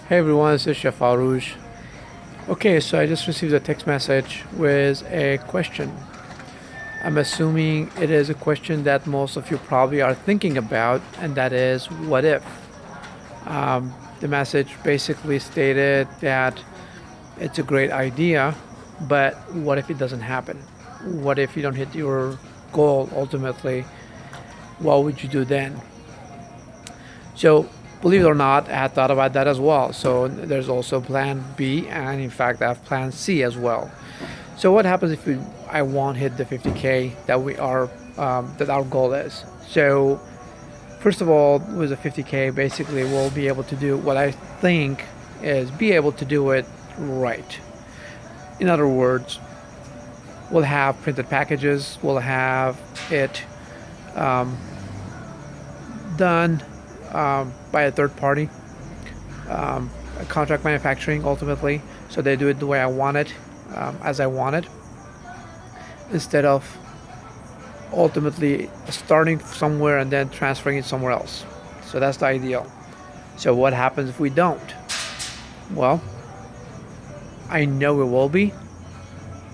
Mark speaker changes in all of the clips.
Speaker 1: Hey everyone, this is Chef Aruj. Okay, so I just received a text message with a question. I'm assuming it is a question that most of you probably are thinking about, and that is, what if? The message basically stated that it's a great idea, but what if it doesn't happen? What if you don't hit your goal ultimately? What would you do then? So, believe it or not, I had thought about that as well. So, there's also plan B, and in fact, I have plan C as well. So, what happens if I won't hit the 50K that our goal is? So, first of all, with the 50K, basically, we'll be able to do what I think is be able to do it right. In other words, we'll have printed packages, we'll have it done by a third party, contract manufacturing ultimately. So they do it the way I want it, as I want it, instead of ultimately starting somewhere and then transferring it somewhere else. So that's the ideal. So what happens if we don't? Well, I know it will be.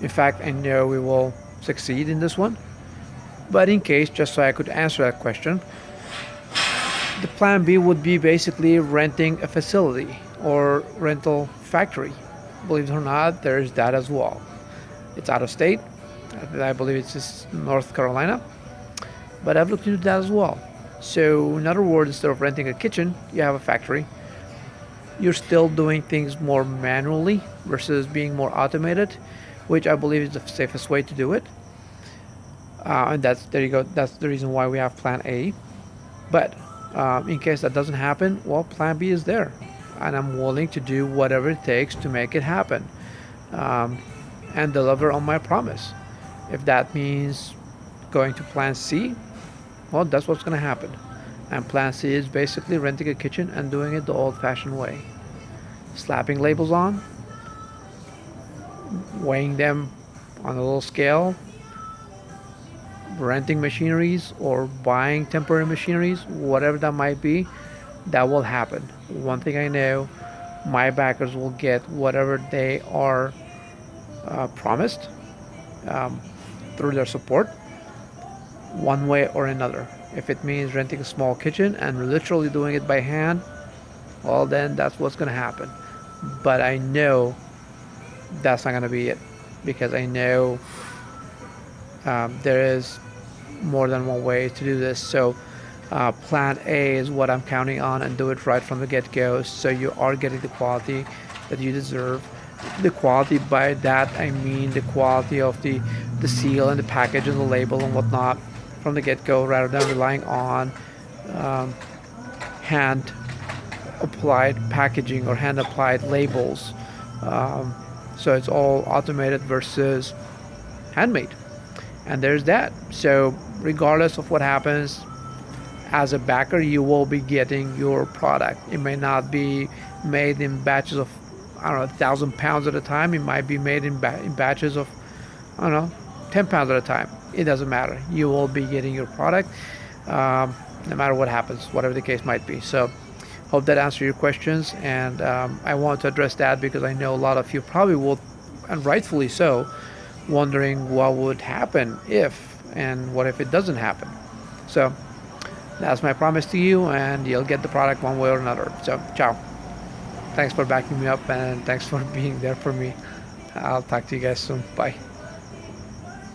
Speaker 1: In fact, I know we will succeed in this one. But in case, just so I could answer that question, the plan B would be basically renting a facility or rental factory. Believe it or not, there is that as well. It's out of state. I believe it's just North Carolina. But I've looked into that as well. So, in other words, instead of renting a kitchen, you have a factory. You're still doing things more manually versus being more automated, which I believe is the safest way to do it. And there you go. That's the reason why we have Plan A. But in case that doesn't happen, well, Plan B is there, and I'm willing to do whatever it takes to make it happen, um, and deliver on my promise. If that means going to Plan C, well, that's what's going to happen. And Plan C is basically renting a kitchen and doing it the old-fashioned way, slapping labels on, weighing them on a little scale, renting machineries or buying temporary machineries, whatever that might be, that will happen. One thing I know, my backers will get whatever they are promised, um, through their support, one way or another. If it means renting a small kitchen and literally doing it by hand, well, then that's what's going to happen. But I know that's not going to be it, because I know there is more than one way to do this. So, plan A is what I'm counting on, and do it right from the get go, so you are getting the quality that you deserve. The quality, by that I mean the quality of the seal and the package and the label and whatnot from the get go, rather than relying on um, hand applied packaging or hand applied labels. So it's all automated versus handmade. And there's that. So, regardless of what happens, as a backer, you will be getting your product. It may not be made in batches of, I don't know, 1,000 pounds at a time. It might be made in batches of, I don't know, 10 pounds at a time. It doesn't matter. You will be getting your product, no matter what happens, whatever the case might be. So, hope that answered your questions. And I want to address that because I know a lot of you probably will, and rightfully so, wondering what would happen if, and what if it doesn't happen. So that's my promise to you, and you'll get the product one way or another. So, ciao. Thanks for backing me up, and thanks for being there for me. I'll talk to you guys soon. Bye.